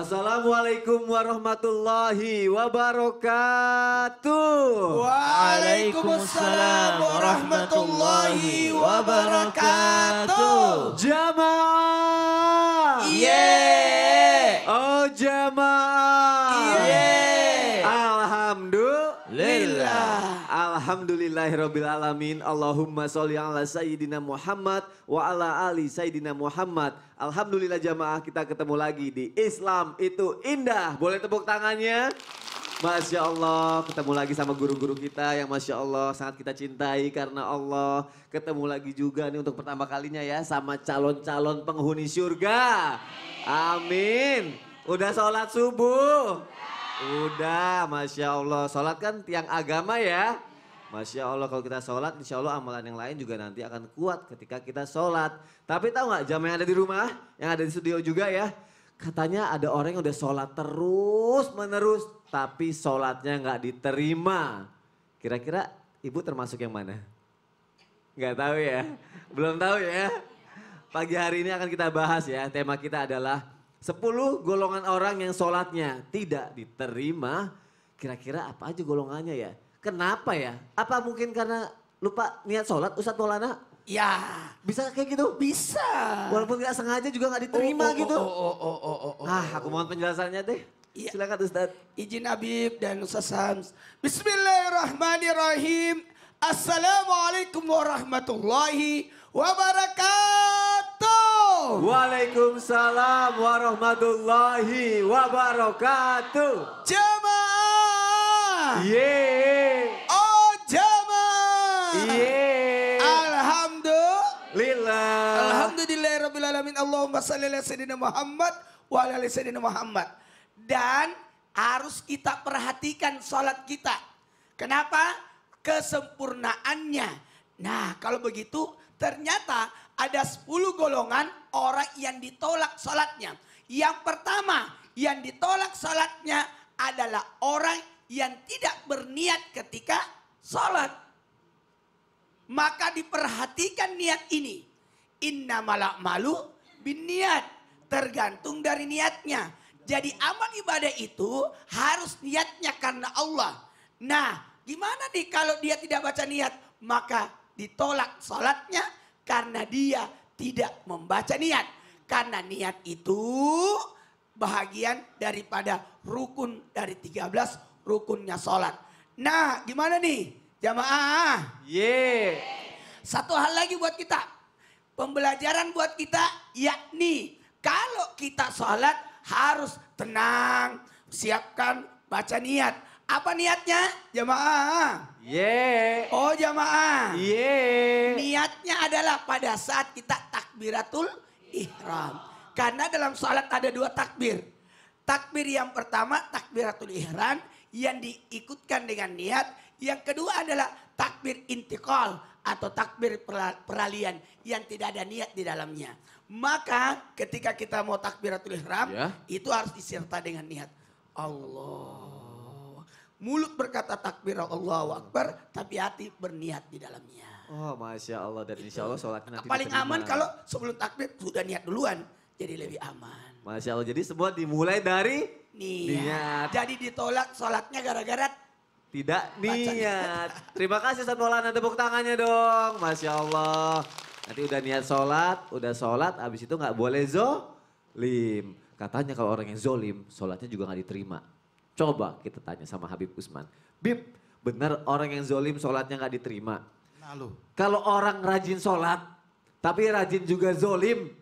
Assalamualaikum warahmatullahi wabarakatuh. Waalaikumsalam warahmatullahi wabarakatuh. Jamaah. Yeay. Oh jamaah. Yeay. Alhamdulillah. Alhamdulillahirabbil alamin. Allahumma sholli ala sayyidina Muhammad wa ala ali sayyidina Muhammad. Alhamdulillah jamaah, kita ketemu lagi di Islam itu Indah. Boleh tepuk tangannya? Masya Allah, ketemu lagi sama guru-guru kita yang Masya Allah sangat kita cintai karena Allah. Ketemu lagi juga nih untuk pertama kalinya ya sama calon-calon penghuni surga. Amin. Udah sholat subuh? Udah, Masya Allah. Sholat kan tiang agama ya. Masya Allah kalau kita sholat, insya Allah amalan yang lain juga nanti akan kuat ketika kita sholat. Tapi tahu nggak jamaah yang ada di rumah, yang ada di studio juga ya. Katanya ada orang yang udah sholat terus menerus, tapi sholatnya nggak diterima. Kira-kira ibu termasuk yang mana? Nggak tahu ya, belum tahu ya. Pagi hari ini akan kita bahas ya, tema kita adalah 10 golongan orang yang sholatnya tidak diterima. Kira-kira apa aja golongannya ya? Kenapa ya? Apa mungkin karena lupa niat sholat Ustadz Maulana? Ya. Bisa kayak gitu? Bisa. Walaupun gak sengaja juga gak diterima gitu. Aku mohon penjelasannya deh. Ya. Silakan Ustadz. Izin Habib dan Ustaz Sams. Bismillahirrahmanirrahim. Assalamualaikum warahmatullahi wabarakatuh. Waalaikumsalam warahmatullahi wabarakatuh. Jamaah. Yeay. Oh jamaah. Yeay. Alhamdulillah. Lillah. Alhamdulillahirrabbilalamin. Allahumma salli ala sayyidina Muhammad wa ala ali sayyidina Muhammad. Dan harus kita perhatikan sholat kita. Kenapa? Kesempurnaannya. Nah kalau begitu ternyata ada 10 golongan orang yang ditolak sholatnya. Yang pertama yang ditolak sholatnya adalah orang yang tidak berniat ketika sholat. Maka diperhatikan niat ini. Innamal a'malu binniat. Tergantung dari niatnya. Jadi amal ibadah itu harus niatnya karena Allah. Nah gimana nih kalau dia tidak baca niat? Maka ditolak sholatnya karena dia tidak membaca niat. Karena niat itu bahagian daripada rukun dari 13 rukunnya sholat. Nah gimana nih jamaah? Yeay. Satu hal lagi buat kita. Pembelajaran buat kita yakni kalau kita sholat harus tenang. Siapkan baca niat. Apa niatnya jamaah? Yeay. Oh jamaah. Yeay. Niatnya adalah pada saat kita takbiratul ihram. Karena dalam sholat ada 2 takbir. Takbir yang pertama takbiratul ihram yang diikutkan dengan niat. Yang kedua adalah takbir intikal atau takbir peralihan yang tidak ada niat di dalamnya. Maka ketika kita mau takbiratul ihram Ya. itu harus disertai dengan niat. Allah. Mulut berkata takbir Allahu Akbar tapi hati berniat di dalamnya. Oh Masya Allah, dan insya Allah sholatnya nanti Paling diterima. aman kalau sebelum takbir sudah niat duluan. Jadi lebih aman. Masya Allah, jadi semua dimulai dari niat. Jadi ditolak sholatnya gara-gara Tidak niat. Terima kasih Ustadz Maulana, tepuk tangannya dong. Masya Allah. Nanti udah niat sholat, abis itu gak boleh zolim. Katanya kalau orang yang zolim, sholatnya juga gak diterima. Coba kita tanya sama Habib Usman. Bib, benar orang yang zolim sholatnya gak diterima? Lalu. Kalau orang rajin sholat, tapi rajin juga zolim,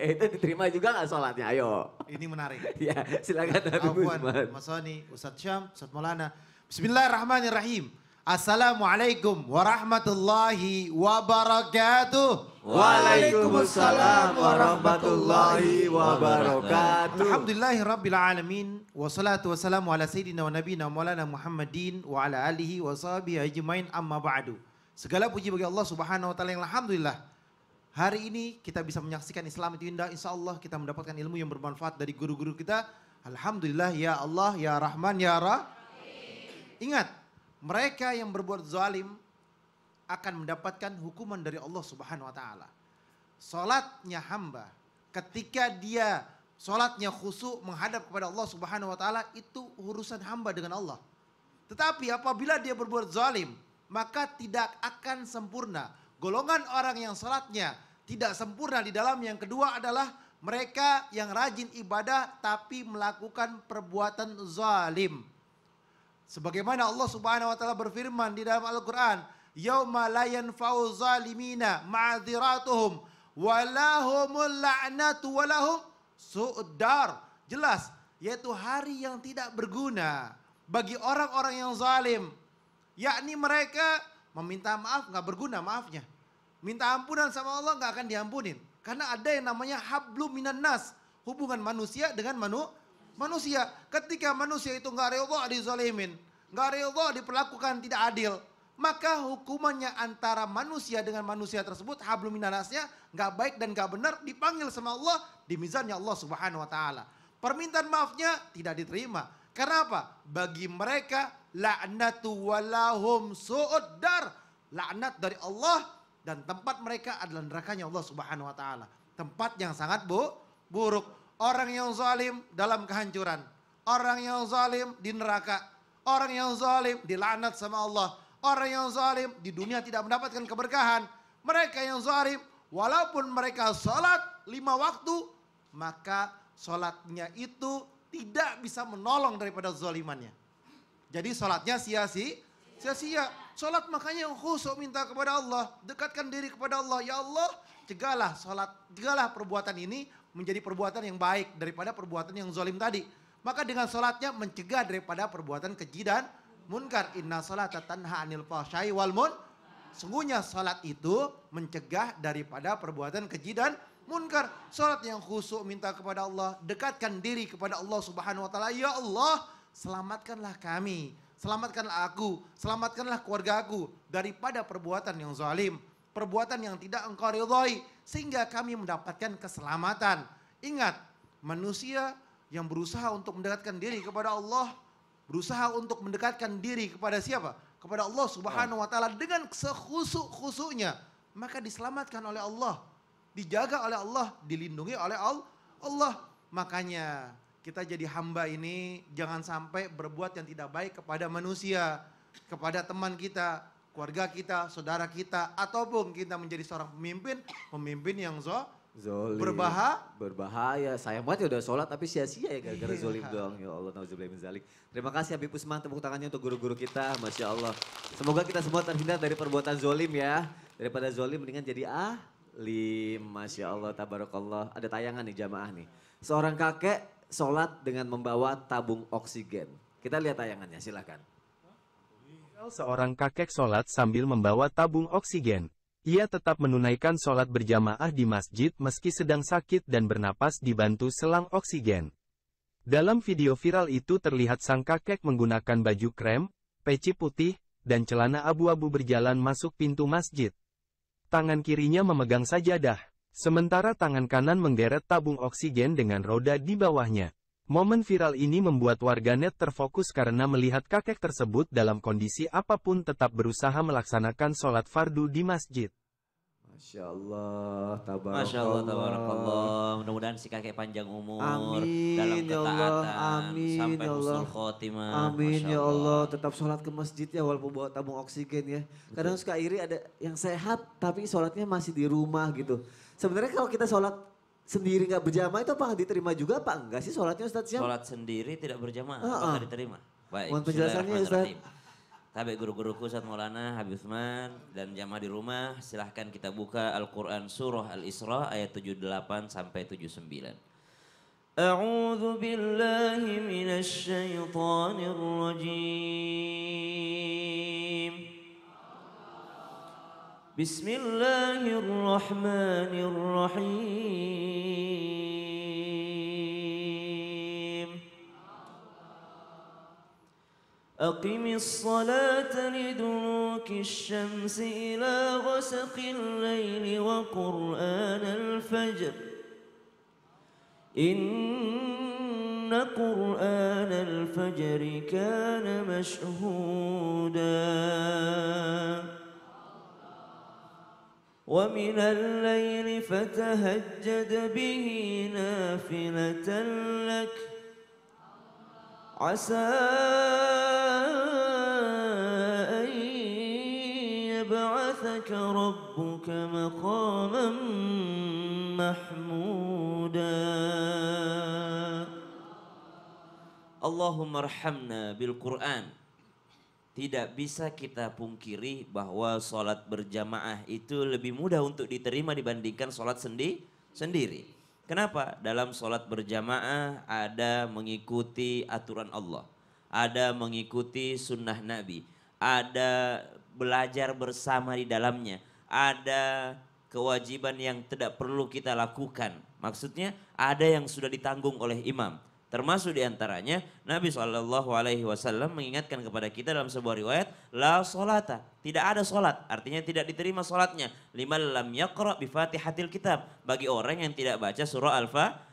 itu diterima juga gak sholatnya? Ayo. Ini menarik. Ya, silakan Habib Afwan, Usman. Mas Soni, Ustadz Syam, Ustadz Maulana. Bismillahirrahmanirrahim. Assalamualaikum warahmatullahi wabarakatuh. Waalaikumsalam warahmatullahi wabarakatuh. Alhamdulillahi rabbil alamin. Wassalatu wassalamu ala sayyidina wa nabina maulana Muhammadin wa ala alihi wa sahbihi ajmain amma ba'du. Segala puji bagi Allah subhanahu wa ta'ala yang alhamdulillah. Hari ini kita bisa menyaksikan Islam itu indah. Insya Allah kita mendapatkan ilmu yang bermanfaat dari guru-guru kita. Alhamdulillah ya Allah, ya Rahman, ya Ingat, mereka yang berbuat zalim akan mendapatkan hukuman dari Allah Subhanahu wa taala. Salatnya hamba ketika dia sholatnya khusyuk menghadap kepada Allah Subhanahu wa taala, itu urusan hamba dengan Allah. Tetapi apabila dia berbuat zalim, maka tidak akan sempurna. Golongan orang yang sholatnya tidak sempurna di dalam yang kedua adalah mereka yang rajin ibadah tapi melakukan perbuatan zalim. Sebagaimana Allah Subhanahu wa taala berfirman di dalam Al-Qur'an, "Yauma la yanfa'u zalimina ma'dziratuhum wa lahumul la'natu wa lahum su'dar." Jelas, yaitu hari yang tidak berguna bagi orang-orang yang zalim. Yakni mereka meminta maaf nggak berguna maafnya. Minta ampunan sama Allah nggak akan diampunin. Karena ada yang namanya hablum minan nas, hubungan manusia dengan manusia. Ketika manusia itu nggak ridha dizalimin, nggak ridha diperlakukan tidak adil, maka hukumannya antara manusia dengan manusia tersebut, hablum minan nasnya nggak baik dan nggak benar, dipanggil sama Allah di mizannya Allah Subhanahu wa taala. Permintaan maafnya tidak diterima. Karena apa? Bagi mereka la'natu walahum su'uddar. Laknat dari Allah dan tempat mereka adalah nerakanya Allah Subhanahu wa taala. Tempat yang sangat buruk. Orang yang zalim dalam kehancuran. Orang yang zalim di neraka. Orang yang zalim dilaknat sama Allah. Orang yang zalim di dunia tidak mendapatkan keberkahan. Mereka yang zalim walaupun mereka sholat 5 waktu, maka sholatnya itu tidak bisa menolong daripada zalimannya. Jadi sholatnya sia-sia. Sholat makanya khusyuk minta kepada Allah. Dekatkan diri kepada Allah. Ya Allah, cegahlah perbuatan ini menjadi perbuatan yang baik daripada perbuatan yang zalim tadi. Maka dengan sholatnya mencegah daripada perbuatan keji dan munkar. Inna sholata tanha anil fahsyai wal munkar. Sungguhnya sholat itu mencegah daripada perbuatan keji dan munkar. Sholat yang khusyuk minta kepada Allah. Dekatkan diri kepada Allah Subhanahu wa taala. Ya Allah, selamatkanlah kami. Selamatkanlah aku, selamatkanlah keluarga aku daripada perbuatan yang zalim, perbuatan yang tidak engkau ridhai, sehingga kami mendapatkan keselamatan. Ingat, manusia yang berusaha untuk mendekatkan diri kepada Allah, berusaha untuk mendekatkan diri kepada siapa? Kepada Allah Subhanahu wa taala dengan sekhusyuk-khusyuknya, maka diselamatkan oleh Allah, dijaga oleh Allah, dilindungi oleh Allah. Makanya kita jadi hamba ini jangan sampai berbuat yang tidak baik kepada manusia, kepada teman kita, keluarga kita, saudara kita, ataupun kita menjadi seorang pemimpin yang Zolim. Berbahaya. Sayang banget ya udah sholat tapi sia-sia ya gara-gara zolim doang. Ya Allah, nauzubillah min zalik. Terima kasih Habib Usman, tepuk tangannya untuk guru-guru kita. Masya Allah. Semoga kita semua terhindar dari perbuatan zolim ya. Daripada zolim mendingan jadi alim. Masya Allah, tabarakallah. Ada tayangan nih jamaah nih. Seorang kakek sholat dengan membawa tabung oksigen. Kita lihat tayangannya, silakan. Seorang kakek sholat sambil membawa tabung oksigen. Ia tetap menunaikan sholat berjamaah di masjid meski sedang sakit dan bernapas dibantu selang oksigen. Dalam video viral itu terlihat sang kakek menggunakan baju krem, peci putih, dan celana abu-abu berjalan masuk pintu masjid. Tangan kirinya memegang sajadah, sementara tangan kanan menggeret tabung oksigen dengan roda di bawahnya. Momen viral ini membuat warganet terfokus karena melihat kakek tersebut dalam kondisi apapun tetap berusaha melaksanakan sholat fardu di masjid. Masya Allah, tabarakallah. Masya Allah, tabarakallah. Mudah-mudahan si kakek panjang umur. Amin, dalam ya Allah. ketaatan. Amin, sampai ya Allah. husnul khotimah. Amin, Masya ya Allah. Tetap sholat ke masjid ya walaupun bawa tabung oksigen ya. Kadang suka iri ada yang sehat tapi sholatnya masih di rumah gitu. Sebenarnya kalau kita sholat sendiri nggak berjamaah itu apa diterima juga apa enggak sih sholatnya Ustadz Syam? Sholat sendiri tidak berjamaah, apakah diterima? Baik, Mohon penjelasannya Ustadz. Tabi guru-guruku Ustadz Maulana, Habib Usman, dan jamaah di rumah, silahkan kita buka Al-Quran Surah Al-Isra ayat 78 sampai 79. A'udzu billahi minasy syaithanir rajim. Bismillahirrahmanirrahim. Aqimis salata liduluki syamsi ila ghasaqil laili wa qur'anal fajr. Inna qur'anal fajri kana mashhuda. ومن الليل فتهجد به نافلة لك عسى أن يبعثك ربك مقاما محمودا اللهم ارحمنا بالقرآن. Tidak bisa kita pungkiri bahwa sholat berjamaah itu lebih mudah untuk diterima dibandingkan sholat sendiri. Kenapa? Dalam sholat berjamaah ada mengikuti aturan Allah, ada mengikuti sunnah Nabi, ada belajar bersama di dalamnya, ada kewajiban yang tidak perlu kita lakukan. Maksudnya ada yang sudah ditanggung oleh imam. Termasuk diantaranya Nabi SAW mengingatkan kepada kita dalam sebuah riwayat, la sholata, tidak ada sholat, artinya tidak diterima sholatnya. Liman lam yaqra bi fatihatil kitab, bagi orang yang tidak baca surah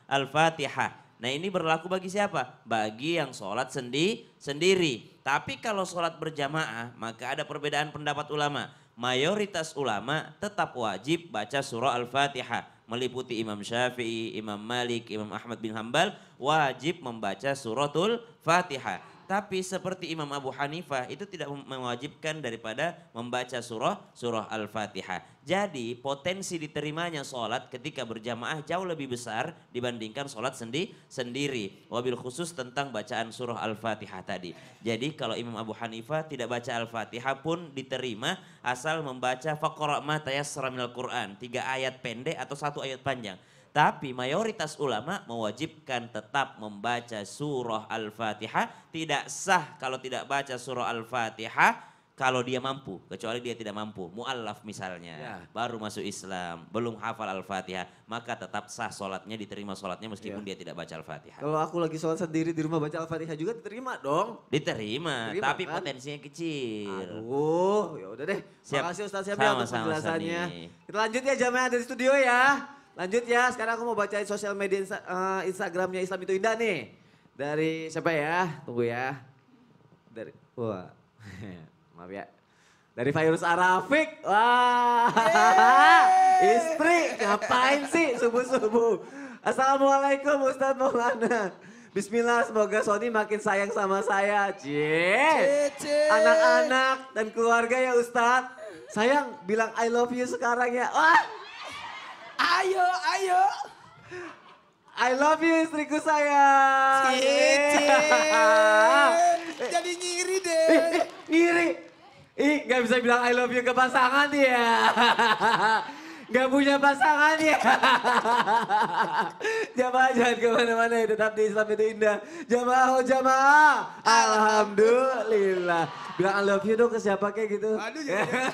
Al-Fatihah. Nah ini berlaku bagi siapa? Bagi yang sholat sendiri. Tapi kalau sholat berjamaah maka ada perbedaan pendapat ulama. Mayoritas ulama tetap wajib baca surah Al-Fatihah. Meliputi Imam Syafi'i, Imam Malik, Imam Ahmad bin Hanbal wajib membaca suratul Fatihah. Tapi seperti Imam Abu Hanifah itu tidak mewajibkan daripada membaca surah Al-Fatihah. Jadi potensi diterimanya sholat ketika berjamaah jauh lebih besar dibandingkan sholat sendiri. Wabil khusus tentang bacaan surah Al-Fatihah tadi. Jadi kalau Imam Abu Hanifah tidak baca Al-Fatihah pun diterima asal membaca faqra' ma tayassara minal Qur'an. 3 ayat pendek atau 1 ayat panjang. Tapi mayoritas ulama mewajibkan tetap membaca surah Al-Fatihah. Tidak sah kalau tidak baca surah Al-Fatihah kalau dia mampu. Kecuali dia tidak mampu. Mu'allaf misalnya. Ya. Baru masuk Islam. Belum hafal Al-Fatihah. Maka tetap sah sholatnya, diterima sholatnya meskipun dia tidak baca Al-Fatihah. Kalau aku lagi sholat sendiri di rumah baca Al-Fatihah juga diterima dong. Diterima tapi kan? Potensinya kecil. Aduh, ya udah deh. Siap. Makasih Ustaz Syamil untuk penjelasannya. Kita lanjut ya jamaah dari studio ya. Lanjut ya, sekarang aku mau bacain sosial media Instagramnya Islam Itu Indah nih. Dari siapa ya? Tunggu ya. Dari, wah, maaf ya. Dari Fairuz Arafik. Wah, istri ngapain sih subuh-subuh? Assalamualaikum Ustadz Maulana. Bismillah, semoga Sony makin sayang sama saya. Anak-anak dan keluarga ya Ustadz. Sayang, bilang I love you sekarang ya. Wah. Ayo. I love you istriku sayang. Jadi ngiri deh. Ngiri. Gak bisa bilang I love you ke pasangan ya. Gak punya pasangan ya. Jamaah jangan kemana-mana ya, tetap di Islam Itu Indah. Jamaah. Alhamdulillah. Bilang I love you dong ke siapa kayak gitu. Aduh, jangan.